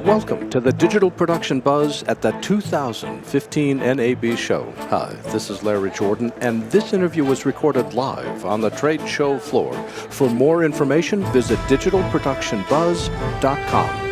Welcome to the Digital Production Buzz at the 2015 NAB Show. Hi, this is Larry Jordan, and this interview was recorded live on the trade show floor. For more information, visit digitalproductionbuzz.com.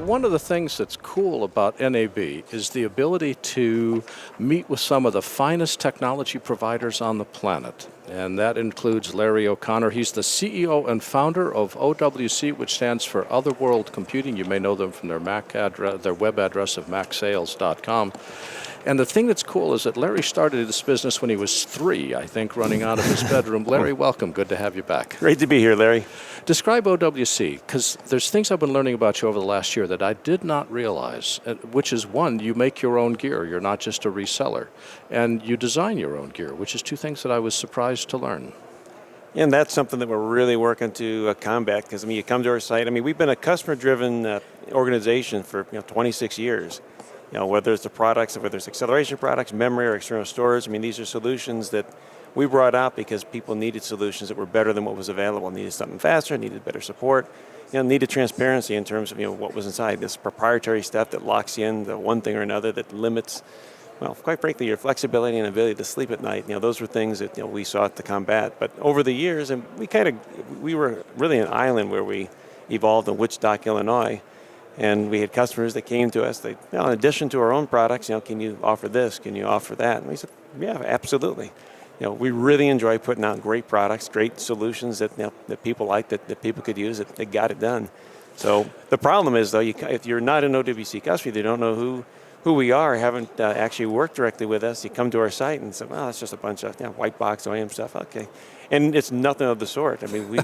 One of the things that's cool about NAB is the ability to meet with some of the finest technology providers on the planet. And that includes Larry O'Connor. He's the CEO and founder of OWC, which stands for Otherworld Computing. You may know them from their their web address of macsales.com. And the thing that's cool is that Larry started this business when he was 3, I think, running out of his bedroom. Larry, welcome. Good to have you back. Great to be here, Larry. Describe OWC, because there's things I've been learning about you over the last year that I did not realize, which is, one, you make your own gear. You're not just a reseller. And you design your own gear, which is two things that I was surprised to learn. And that's something that we're really working to combat, because, you come to our site. We've been a customer-driven organization for 26 years. Whether it's the products, whether it's acceleration products, memory, or external storage. These are solutions that we brought out because people needed solutions that were better than what was available. Needed something faster, needed better support, needed transparency in terms of what was inside. This proprietary stuff that locks you in to one thing or another, that limits, well, quite frankly, your flexibility and ability to sleep at night. Those were things that we sought to combat. But over the years, and we were really an island where we evolved in Woodstock, Illinois. And we had customers that came to us. In addition to our own products, can you offer this? Can you offer that? And we said, yeah, absolutely. We really enjoy putting out great products, great solutions that that people like, that people could use. That they got it done. So the problem is, though, if you're not an OWC customer, they don't know who we are, haven't actually worked directly with us. You come to our site and say, well, that's just a bunch of white box OEM stuff. Okay, and it's nothing of the sort. we.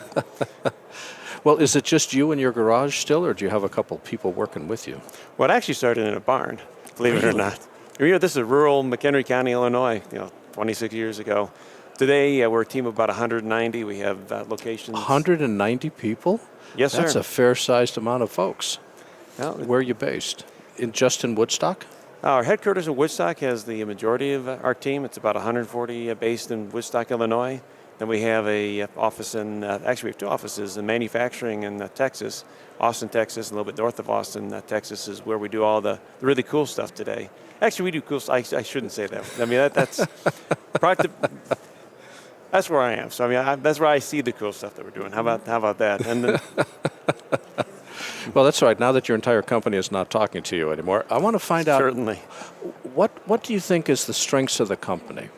Well, is it just you in your garage still, or do you have a couple people working with you? Well, it actually started in a barn, believe it or not. This is rural McHenry County, Illinois, 26 years ago. Today, we're a team of about 190. We have locations. 190 people? Yes, sir. That's a fair-sized amount of folks. Well, where are you based? Just in Woodstock? Our headquarters in Woodstock has the majority of our team. It's about 140 based in Woodstock, Illinois. Then we have a office in, actually we have 2 offices in manufacturing in Texas. Austin, Texas, a little bit north of Austin, Texas is where we do all the really cool stuff today. Actually, we do cool stuff. I shouldn't say that. That's that's where I am. So that's where I see the cool stuff that we're doing. How about that? And well, that's right. Now that your entire company is not talking to you anymore, I want to find out. Certainly. What do you think is the strengths of the company?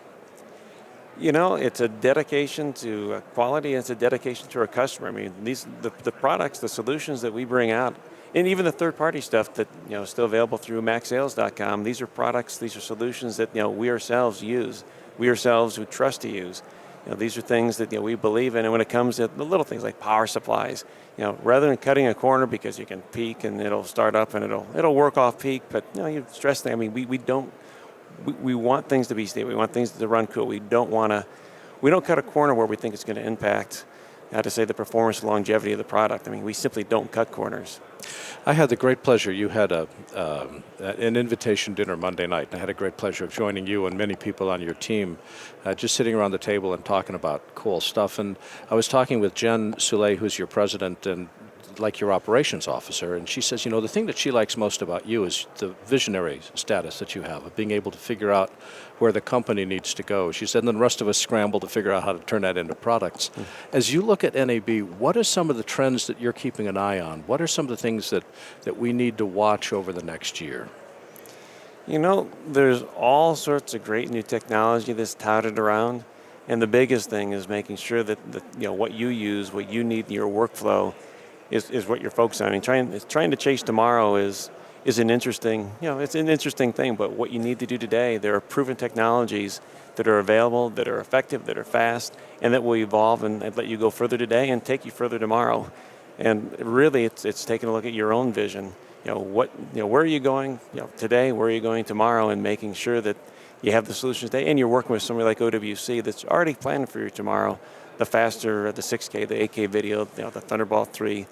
It's a dedication to quality, and it's a dedication to our customer. The products, the solutions that we bring out, and even the third-party stuff that is still available through macsales.com. These are products, these are solutions that we ourselves use. We ourselves would trust to use. These are things that we believe in. And when it comes to the little things like power supplies, rather than cutting a corner because you can peak and it'll start up and it'll work off peak, but you stress things. We don't. We want things to be stable. We want things to run cool. We don't cut a corner where we think it's going to impact, to say, the performance and longevity of the product. We simply don't cut corners. I had the great pleasure. You had an invitation dinner Monday night, and I had a great pleasure of joining you and many people on your team, just sitting around the table and talking about cool stuff. And I was talking with Jen Soule, who's your president and like your operations officer, and she says, the thing that she likes most about you is the visionary status that you have of being able to figure out where the company needs to go. She said, and then the rest of us scramble to figure out how to turn that into products. As you look at NAB, what are some of the trends that you're keeping an eye on? What are some of the things that we need to watch over the next year? There's all sorts of great new technology that's touted around, and the biggest thing is making sure that what you use, what you need in your workflow, is what you're focused on. Trying to chase tomorrow is an interesting, it's an interesting thing, but what you need to do today, there are proven technologies that are available, that are effective, that are fast, and that will evolve and let you go further today and take you further tomorrow. And really, it's taking a look at your own vision. Where are you going today, where are you going tomorrow, and making sure that you have the solutions today, and you're working with somebody like OWC that's already planning for you tomorrow. The faster, the 6K, the 8K video, the Thunderbolt 3,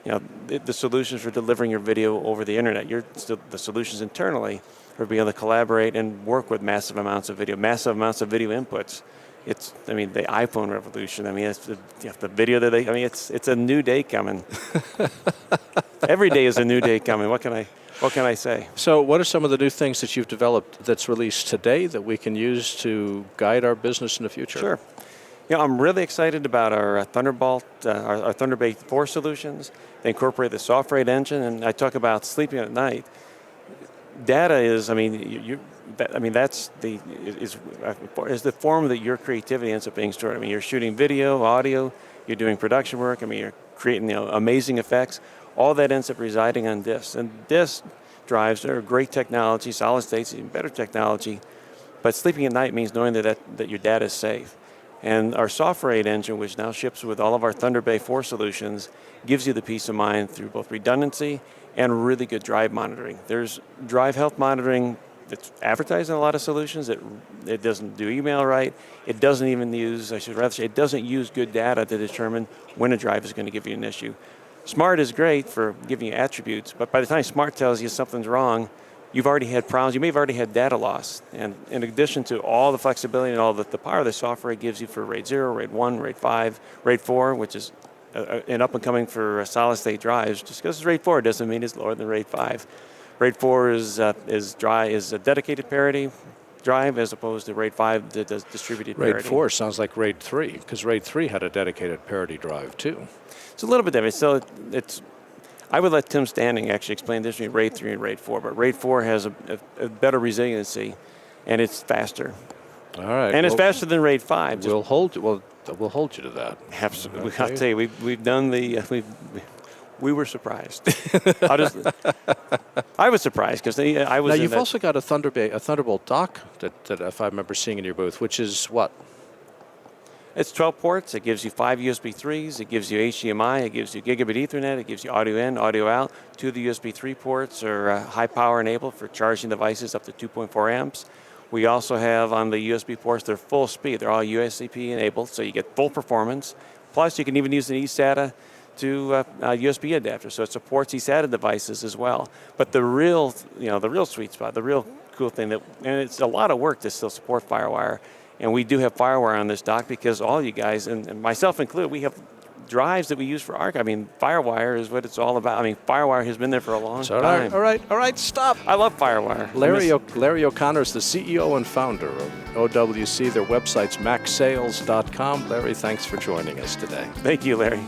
the solutions for delivering your video over the internet. The solutions internally for being able to collaborate and work with massive amounts of video inputs. It's, the iPhone revolution. It's the video that it's a new day coming. Every day is a new day coming. What can I say? So what are some of the new things that you've developed that's released today that we can use to guide our business in the future? Sure. I'm really excited about our Thunderbolt, our Thunderbolt 4 solutions. They incorporate the soft rate engine, and I talk about sleeping at night. Data is, that's the form that your creativity ends up being stored. I mean, you're shooting video, audio, you're doing production work. I mean, you're creating amazing effects. All that ends up residing on disks. And disk drives are great technology, solid state's even better technology. But sleeping at night means knowing that your data is safe. And our soft rate engine, which now ships with all of our Thunderbolt 4 solutions, gives you the peace of mind through both redundancy and really good drive monitoring. There's drive health monitoring that's advertised in a lot of solutions. It doesn't do email right. It doesn't even use, it doesn't use good data to determine when a drive is going to give you an issue. Smart is great for giving you attributes, but by the time Smart tells you something's wrong, you've already had problems. You may have already had data loss. And in addition to all the flexibility and all the power the software gives you for RAID 0, RAID 1, RAID 5, RAID 4, which is an up and coming for solid state drives. Just because it's RAID 4 doesn't mean it's lower than RAID 5. RAID 4 is a dedicated parity drive as opposed to RAID 5 that does distributed parity. RAID 4 sounds like RAID 3, because RAID 3 had a dedicated parity drive too. It's a little bit different. So I would let Tim Standing actually explain this between RAID 3 and RAID 4, but RAID 4 has a better resiliency, and it's faster. All right. And it's faster than RAID 5. We'll hold you to that. Absolutely. Okay. I'll tell you, we've done we were surprised. I was surprised because I was. Now you've also got a Thunderbolt dock that if I remember seeing in your booth, which is what? It's 12 ports. It gives you 5 USB 3s. It gives you HDMI. It gives you gigabit Ethernet. It gives you audio in, audio out. 2 of the USB 3 ports are high power enabled for charging devices up to 2.4 amps. We also have on the USB ports, they're full speed. They're all USBP enabled, so you get full performance. Plus, you can even use an eSATA to USB adapter, so it supports eSATA devices as well. But the real sweet spot, the real cool thing and it's a lot of work to still support FireWire. And we do have FireWire on this dock because all you guys, and myself included, we have drives that we use for archive. I mean, FireWire is what it's all about. I mean, FireWire has been there for a long time. All right, stop. I love FireWire. Larry O'Connor is the CEO and founder of OWC. Their website's maxsales.com. Larry, thanks for joining us today. Thank you, Larry.